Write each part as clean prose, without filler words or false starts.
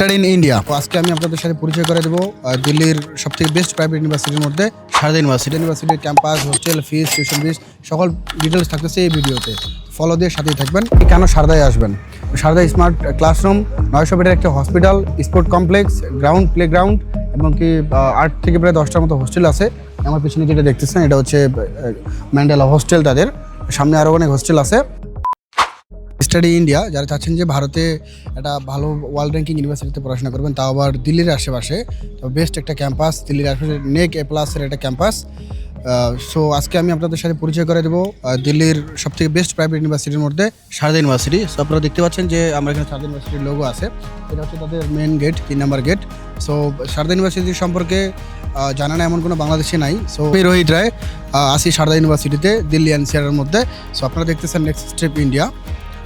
Study in India. আজকে আমি আপনাদের সাথে পরিচয় করে দেবো দিল্লির সবথেকে বেস্ট প্রাইভেট ইউনিভার্সিটির মধ্যে সারদা ইউনিভার্সিটির ক্যাম্পাস, হোস্টেল, ফিস, টিউশন ফিস সকল ডিটেলস থাকতেছে এই ভিডিওতে। ফলো দিয়ে সাথেই থাকবেন। কেন সারদায় আসবেন? সারদা স্মার্ট ক্লাসরুম, 900 বেডের একটা hospital, sport complex, ground, playground এবং কি 8 থেকে প্রায় 10টার মতো হোস্টেল আছে। আমার পিছনে যেটা দেখতেছেন এটা হচ্ছে ম্যান্ডেলা হোস্টেল। তাদের সামনে আরও অনেক হোস্টেল আছে। স্টাডি ইন্ডিয়া যারা চাচ্ছেন যে ভারতে একটা ভালো ওয়ার্ল্ড র্যাঙ্কিং ইউনিভার্সিটিতে পড়াশোনা করবেন, তাও আবার দিল্লির আশেপাশে, তো বেস্ট একটা ক্যাম্পাস, দিল্লির আশেপাশে নেক A+-এর একটা ক্যাম্পাস। সো আজকে আমি আপনাদের সাথে পরিচয় করে দেবো দিল্লির সবথেকে বেস্ট প্রাইভেট ইউনিভার্সিটির মধ্যে সারদা ইউনিভার্সিটি। সো আপনারা দেখতে পাচ্ছেন যে আমরা এখানে সারদা ইউনিভার্সিটির লোগো আছে। এটা হচ্ছে তাদের মেন গেট, 3 নম্বর গেট। সো সারদা ইউনিভার্সিটি সম্পর্কে জানা না এমন কোনো বাংলাদেশে নাই। সো আমি রোহিত রায় আসি সারদা ইউনিভার্সিটিতে, দিল্লি এনসিআরের মধ্যে। সো আপনারা দেখতেছেন next step India.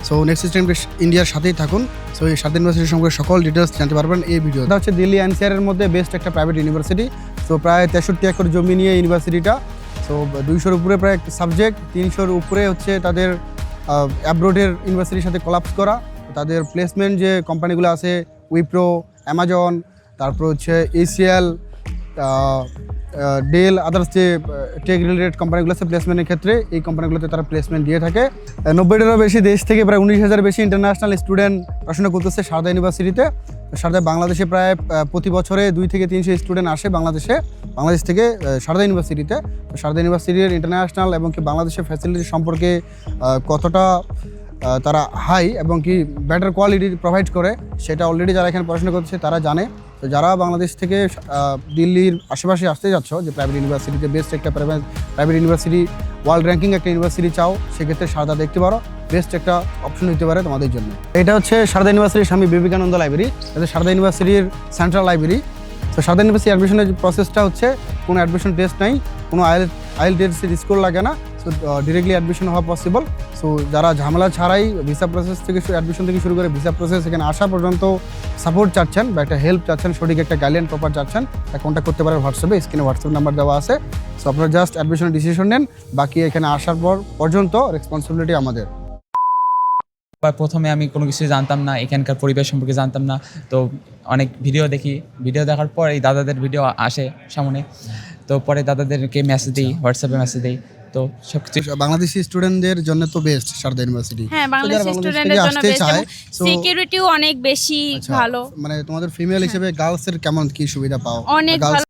So next step ইন্ডিয়ার সাথেই থাকুন। সো এই সারদা ইউনিভার্সিটির সম্পর্কে সকল ডিটেলস জানতে পারবেন এই ভিডিও। এটা হচ্ছে দিল্লি এনসিআরের মধ্যে বেস্ট একটা প্রাইভেট ইউনিভার্সিটি। সো প্রায় 63 একর জমি নিয়ে ইউনিভার্সিটিটা। সো 200-র উপরে প্রায় সাবজেক্ট, 300-র উপরে হচ্ছে তাদের অ্যাব্রোডের ইউনিভার্সিটির সাথে কোলাপস করা। তাদের প্লেসমেন্ট যে কোম্পানিগুলো আছে, উইপ্রো, অ্যামাজন, তারপর হচ্ছে ACL, ডেল, আদার্স যে টেক রিলেটেড কোম্পানিগুলো আছে প্লেসমেন্টের ক্ষেত্রে, এই কোম্পানিগুলোতে তারা প্লেসমেন্ট দিয়ে থাকে। 90টারও বেশি দেশ থেকে প্রায় 19,000 বেশি ইন্টারন্যাশনাল স্টুডেন্ট পড়াশোনা করতেছে সারদা ইউনিভার্সিটিতে। সারদায় বাংলাদেশে প্রায় প্রতি বছরে 2 থেকে 300 স্টুডেন্ট আসে বাংলাদেশ থেকে সারদা ইউনিভার্সিটিতে। তো সারদা ইউনিভার্সিটির ইন্টারন্যাশনাল এবং কি বাংলাদেশের ফ্যাসিলিটি সম্পর্কে কতটা তারা হাই এবং কি বেটার কোয়ালিটি প্রোভাইড করে, সেটা অলরেডি যারা এখানে পড়াশোনা করছে তারা জানে। তো যারা বাংলাদেশ থেকে দিল্লির আশেপাশে আসতে যাচ্ছ, যে প্রাইভেট ইউনিভার্সিটিতে বেস্ট একটা প্রাইভেট ইউনিভার্সিটি, ওয়ার্ল্ড র্যাঙ্কিং একটা ইউনিভার্সিটি চাও, সেক্ষেত্রে সারদা দেখতে পারো, বেস্ট একটা অপশন হতে পারে তোমাদের জন্য। এটা হচ্ছে সারদা ইউনিভার্সিটির স্বামী বিবেকানন্দ লাইব্রেরি, এটা সারদা ইউনিভার্সিটির সেন্ট্রাল লাইব্রেরি। তো সারদা ইউনিভার্সিটি অ্যাডমিশনের প্রসেসটা হচ্ছে কোনো অ্যাডমিশন টেস্ট নাই, কোনো IELTS স্কোর লাগে না। সো ডিরেক্টলি অ্যাডমিশন হওয়া পসিবল। সো যারা ঝামেলা ছাড়াই ভিসা প্রসেস থেকে অ্যাডমিশন থেকে শুরু করে ভিসা প্রসেস এখানে আসা পর্যন্ত সাপোর্ট চাচ্ছেন বা একটা হেল্প চাচ্ছেন, সঠিক একটা গাইডলাইন প্রপার চাচ্ছেন, তা কন্ট্যাক্ট করতে পারেন হোয়াটসঅ্যাপে। স্ক্রিনে হোয়াটসঅ্যাপ নাম্বার দেওয়া আছে। সো আপনারা জাস্ট অ্যাডমিশনের ডিসিশন নেন, বাকি এখানে আসার পর পর্যন্ত রেসপন্সিবিলিটি আমাদের। প্রথমে আমি কোনো কিছু জানতাম না, এখানকার পরিবেশ সম্পর্কে জানতাম না। তো অনেক ভিডিও দেখার পর এই দাদাদের ভিডিও আসে সামনে, তো পরে দাদাদেরকে মেসেজ দিই, হোয়াটসঅ্যাপে মেসেজ দিই। তো সবকিছু বাংলাদেশি স্টুডেন্টদের জন্য তো বেস্ট সারদা ইউনিভার্সিটি। হ্যাঁ, বাংলাদেশি স্টুডেন্টদের জন্য বেস্ট এবং সিকিউরিটিও অনেক বেশি ভালো। মানে তোমাদের ফিমেল হিসেবে গার্লসের কেমন কি সুবিধা পাও? অনেক ভালো।